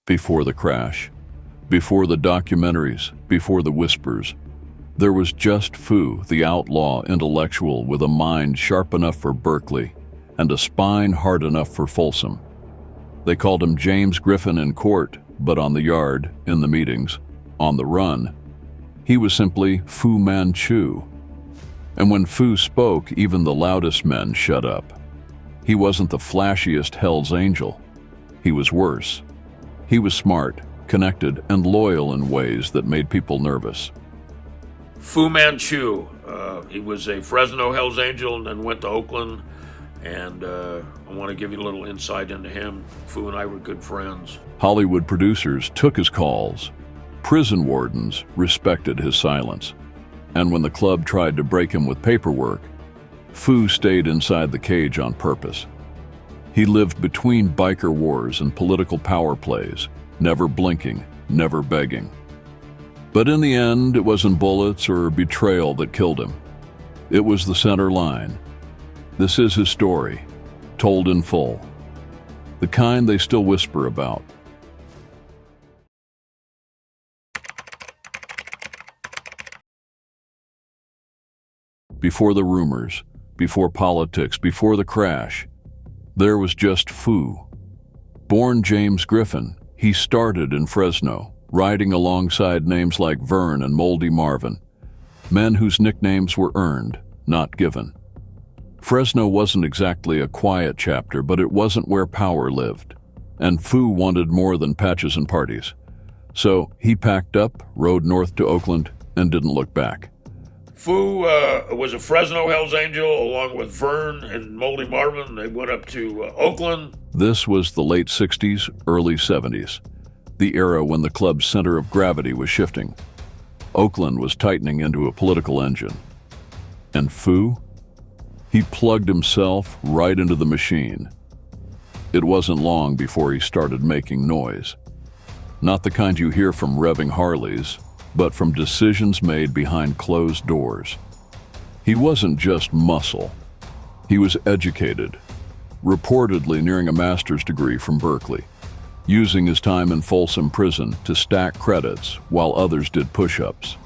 Before the crash, before the documentaries, before the whispers, there was just Fu, the outlaw intellectual with a mind sharp enough for Berkeley and a spine hard enough for Folsom. They called him James Griffin in court, but on the yard, in the meetings, on the run, he was simply Fu Manchu. And when Fu spoke, even the loudest men shut up. He wasn't the flashiest Hell's Angel. He was worse. He was smart, connected, and loyal in ways that made people nervous. Fu Manchu, he was a Fresno Hells Angel and then went to Oakland, and I want to give you a little insight into him. Fu and I were good friends. Hollywood producers took his calls. Prison wardens respected his silence. And when the club tried to break him with paperwork, Fu stayed inside the cage on purpose. He lived between biker wars and political power plays, never blinking, never begging. But in the end, it wasn't bullets or betrayal that killed him. It was the center line. This is his story, told in full. The kind they still whisper about. Before the rumors, before politics, before the crash, there was just Fu. Born James Griffin, he started in Fresno, riding alongside names like Vern and Moldy Marvin, men whose nicknames were earned, not given. Fresno wasn't exactly a quiet chapter, but it wasn't where power lived. And Fu wanted more than patches and parties. So he packed up, rode north to Oakland, and didn't look back. Fu was a Fresno Hells Angel along with Vern and Moldy Marvin. They went up to Oakland. This was the late 60s, early 70s, the era when the club's center of gravity was shifting. Oakland was tightening into a political engine. And Fu? He plugged himself right into the machine. It wasn't long before he started making noise. Not the kind you hear from revving Harleys, but from decisions made behind closed doors. He wasn't just muscle. He was educated, reportedly nearing a master's degree from Berkeley, using his time in Folsom Prison to stack credits while others did push-ups.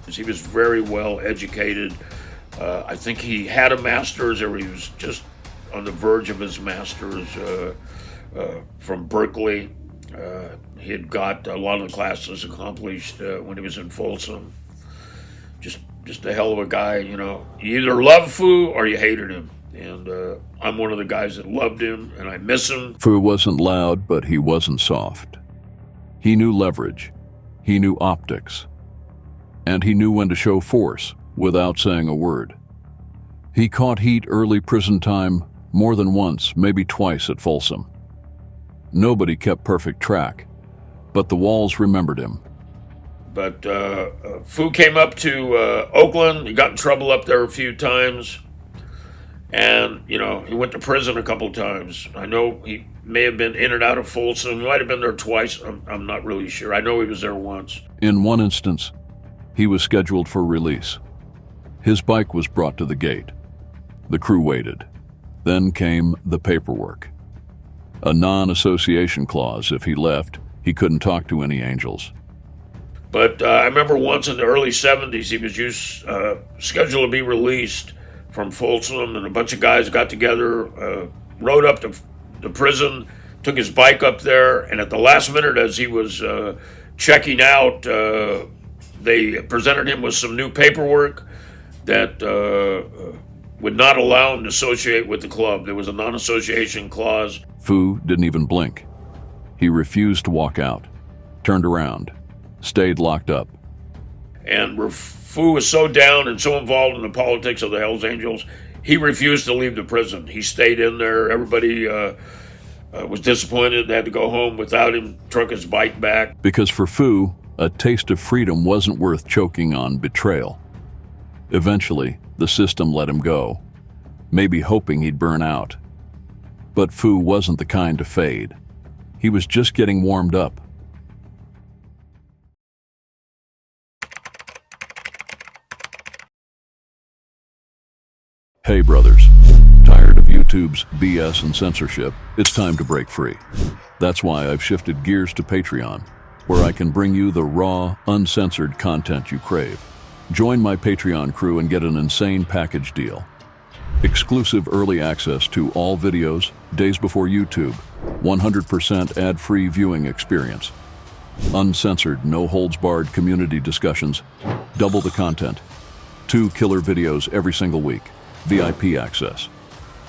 He was very well educated. I think he had a master's, or he was just on the verge of his master's from Berkeley. He had got a lot of the classes accomplished when he was in Folsom. Just a hell of a guy, you know. You either love Fu or you hated him. And I'm one of the guys that loved him, and I miss him. Fu wasn't loud, but he wasn't soft. He knew leverage. He knew optics. And he knew when to show force without saying a word. He caught heat early prison time more than once, maybe twice at Folsom. Nobody kept perfect track, but the walls remembered him. But Fu came up to Oakland. He got in trouble up there a few times. And, you know, he went to prison a couple times. I know he may have been in and out of Folsom. He might have been there twice. I'm not really sure. I know he was there once. In one instance, he was scheduled for release. His bike was brought to the gate. The crew waited. Then came the paperwork. A non-association clause. If he left, he couldn't talk to any angels. But I remember once in the early 70s, he was scheduled to be released from Folsom, and a bunch of guys got together, rode up to the prison, took his bike up there, and at the last minute as he was checking out, they presented him with some new paperwork that would not allow him to associate with the club. There was a non-association clause. Fu didn't even blink. He refused to walk out, turned around, stayed locked up. And Fu was so down and so involved in the politics of the Hells Angels, he refused to leave the prison. He stayed in there. Everybody was disappointed. They had to go home without him, truck his bike back. Because for Fu, a taste of freedom wasn't worth choking on betrayal. Eventually, the system let him go, maybe hoping he'd burn out. But Fu wasn't the kind to fade. He was just getting warmed up. Hey brothers, tired of YouTube YouTube's BS and censorship, it's time to break free. That's why I've shifted gears to Patreon, where I can bring you the raw, uncensored content you crave. Join my Patreon crew and get an insane package deal. Exclusive early access to all videos, days before YouTube, 100% ad-free viewing experience. Uncensored, no-holds-barred community discussions, double the content. 2 killer videos every single week, VIP access.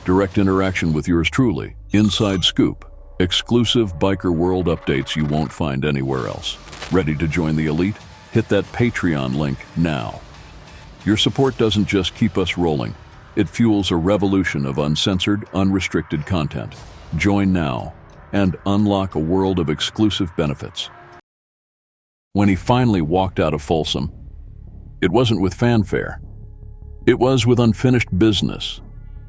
Direct interaction with yours truly, inside scoop, exclusive biker world updates you won't find anywhere else. Ready to join the elite? Hit that Patreon link now. Your support doesn't just keep us rolling, it fuels a revolution of uncensored, unrestricted content. Join now and unlock a world of exclusive benefits. When he finally walked out of Folsom, it wasn't with fanfare. It was with unfinished business.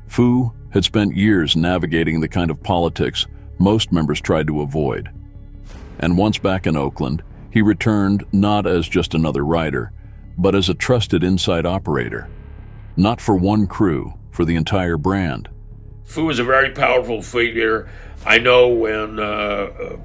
Fu had spent years navigating the kind of politics most members tried to avoid. And once back in Oakland, he returned not as just another rider, but as a trusted inside operator. Not for one crew, for the entire brand. Fu is a very powerful figure. I know when the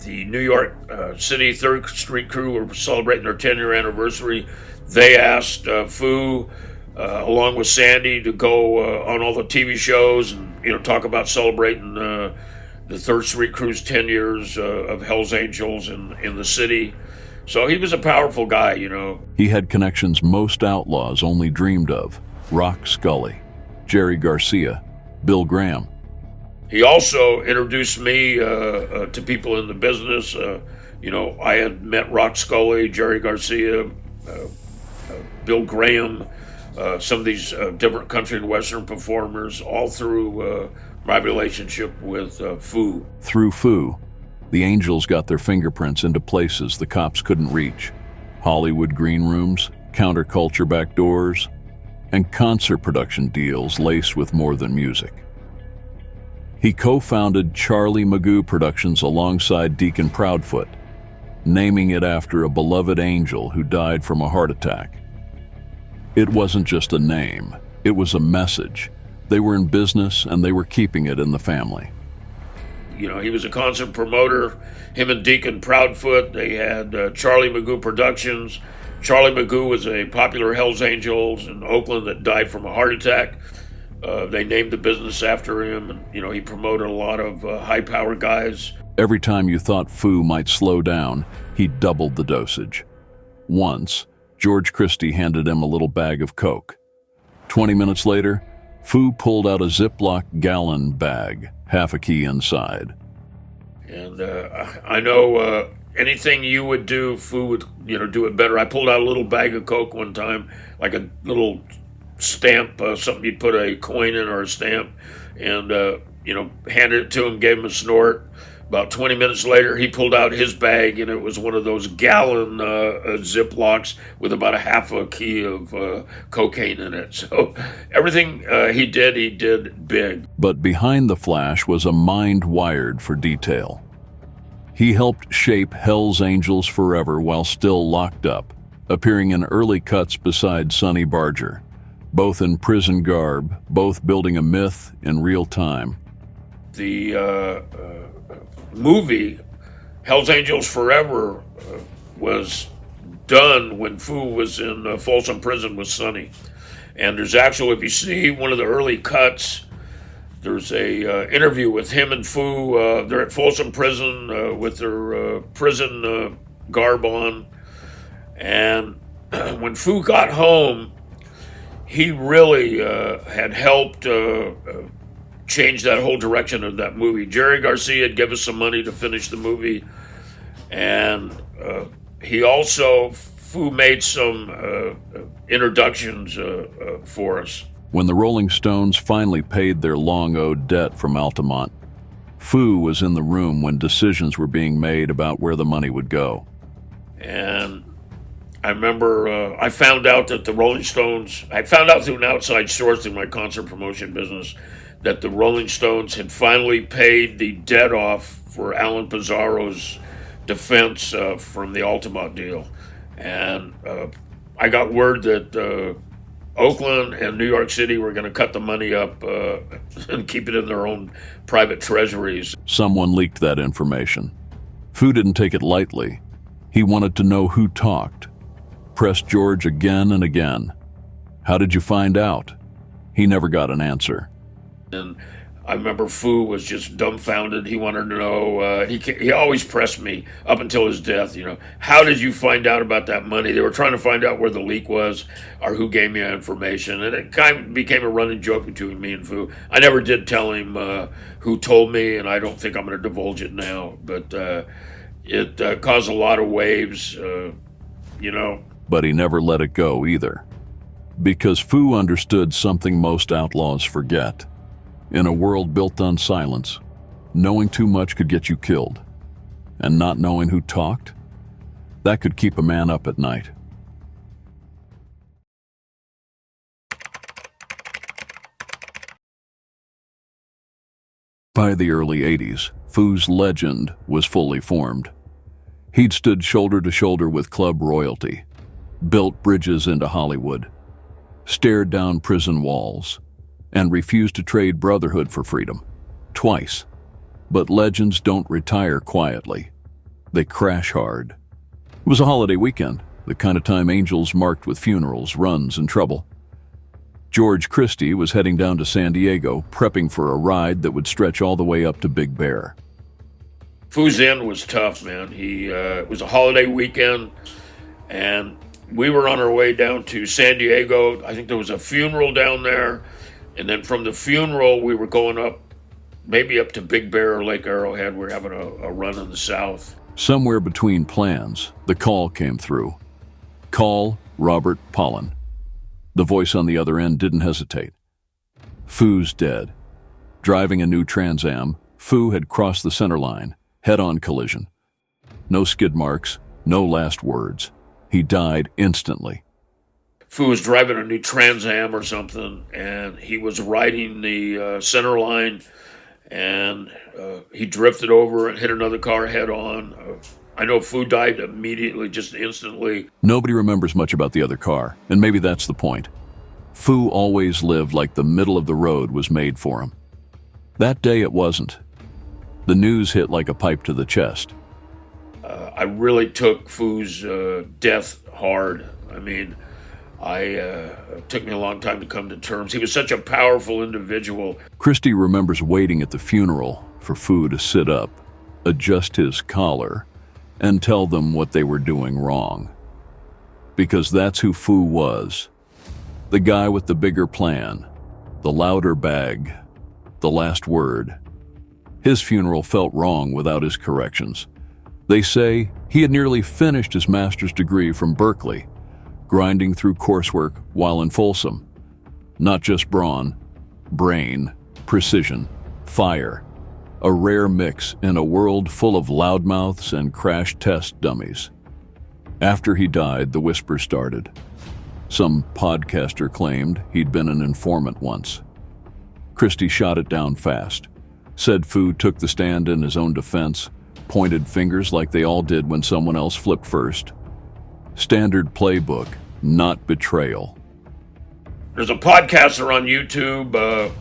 New York City 3rd Street crew were celebrating their 10-year anniversary, they asked Fu, along with Sandy, to go on all the TV shows and talk about celebrating the 3rd Street crew's 10 years of Hell's Angels in the city. So he was a powerful guy, He had connections most outlaws only dreamed of. Rock Scully, Jerry Garcia, Bill Graham. He also introduced me to people in the business. I had met Rock Scully, Jerry Garcia, Bill Graham, some of these different country and western performers, all through my relationship with Fu. Through Fu, the Angels got their fingerprints into places the cops couldn't reach. Hollywood green rooms, counterculture back doors, and concert production deals laced with more than music. He co-founded Charlie Magoo Productions alongside Deacon Proudfoot, naming it after a beloved angel who died from a heart attack. It wasn't just a name, it was a message. They were in business and they were keeping it in the family. He was a concert promoter. Him and Deacon Proudfoot, they had Charlie Magoo Productions. Charlie Magoo was a popular Hells Angels in Oakland that died from a heart attack. They named the business after him, and he promoted a lot of high-powered guys. Every time you thought Fu might slow down, he doubled the dosage. Once, George Christie handed him a little bag of Coke. 20 minutes later, Fu pulled out a Ziploc gallon bag, half a key inside. And I know anything you would do, Fu would do it better. I pulled out a little bag of Coke one time, like a little stamp, something you'd put a coin in or a stamp, and handed it to him, gave him a snort. About 20 minutes later, he pulled out his bag, and it was one of those gallon Ziplocs with about a half a key of cocaine in it. So everything he did big. But behind the flash was a mind wired for detail. He helped shape Hell's Angels forever while still locked up, appearing in early cuts beside Sonny Barger, both in prison garb, both building a myth in real time. The movie Hell's Angels Forever was done when Fu was in Folsom Prison with Sonny. And there's actually, if you see one of the early cuts, there's a interview with him and Fu. They're at Folsom Prison with their prison garb on. And when Fu got home, he really had helped change that whole direction of that movie. Jerry Garcia had given us some money to finish the movie, and he also, Fu made some introductions for us. When the Rolling Stones finally paid their long-owed debt from Altamont, Fu was in the room when decisions were being made about where the money would go. And I remember I found out that the Rolling Stones, I found out through an outside source in my concert promotion business, that the Rolling Stones had finally paid the debt off for Alan Pizarro's defense from the Altamont deal. And I got word that Oakland and New York City were going to cut the money up and keep it in their own private treasuries. Someone leaked that information. Fu didn't take it lightly. He wanted to know who talked. Pressed George again and again. How did you find out? He never got an answer. And I remember Fu was just dumbfounded. He wanted to know, he always pressed me up until his death, how did you find out about that money? They were trying to find out where the leak was or who gave me that information. And it kind of became a running joke between me and Fu. I never did tell him who told me, and I don't think I'm going to divulge it now. But it caused a lot of waves, But he never let it go either. Because Fu understood something most outlaws forget. In a world built on silence, knowing too much could get you killed. And not knowing who talked, that could keep a man up at night. By the early 80s, Fu's legend was fully formed. He'd stood shoulder to shoulder with club royalty, built bridges into Hollywood, stared down prison walls, and refused to trade brotherhood for freedom. Twice. But legends don't retire quietly. They crash hard. It was a holiday weekend, the kind of time angels marked with funerals, runs, and trouble. George Christie was heading down to San Diego, prepping for a ride that would stretch all the way up to Big Bear. Fu's end was tough, man. It was a holiday weekend, and we were on our way down to San Diego. I think there was a funeral down there. And then from the funeral, we were going up, maybe up to Big Bear or Lake Arrowhead. We were having a run in the south. Somewhere between plans, the call came through. Call Robert Pollen. The voice on the other end didn't hesitate. Fu's dead. Driving a new Trans Am, Fu had crossed the center line, head-on collision. No skid marks, no last words. He died instantly. Fu was driving a new Trans Am or something, and he was riding the center line, and he drifted over and hit another car head on. I know Fu died immediately, just instantly. Nobody remembers much about the other car, and maybe that's the point. Fu always lived like the middle of the road was made for him. That day it wasn't. The news hit like a pipe to the chest. I really took Fu's death hard. I mean, it took me a long time to come to terms. He was such a powerful individual. Christie remembers waiting at the funeral for Fu to sit up, adjust his collar, and tell them what they were doing wrong. Because that's who Fu was. The guy with the bigger plan, the louder bag, the last word. His funeral felt wrong without his corrections. They say he had nearly finished his master's degree from Berkeley, grinding through coursework while in Folsom. Not just brawn, brain, precision, fire. A rare mix in a world full of loudmouths and crash test dummies. After he died, the whisper started. Some podcaster claimed he'd been an informant once. Christie shot it down fast. Said Fu took the stand in his own defense, pointed fingers like they all did when someone else flipped first. Standard playbook, not betrayal. There's a podcaster on YouTube.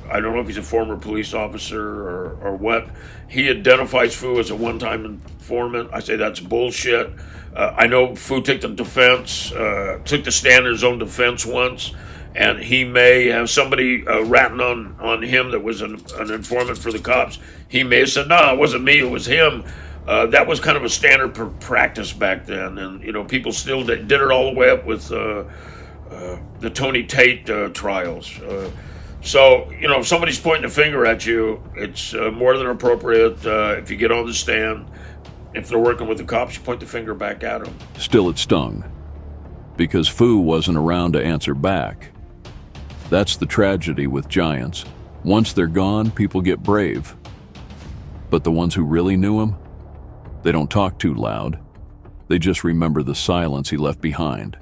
I don't know if he's a former police officer or what. He identifies Fu as a one-time informant. I say that's bullshit. I know Fu took the stand in his own defense once, and he may have somebody ratting on him that was an informant for the cops. He may have said, "No, it wasn't me. It was him." That was kind of a standard practice back then, and people still did it all the way up with the Tony Tate trials. So if somebody's pointing a finger at you, it's more than appropriate. If you get on the stand, if they're working with the cops, you point the finger back at them. Still, it stung, because Fu wasn't around to answer back. That's the tragedy with giants. Once they're gone, people get brave. But the ones who really knew him, they don't talk too loud. They just remember the silence he left behind.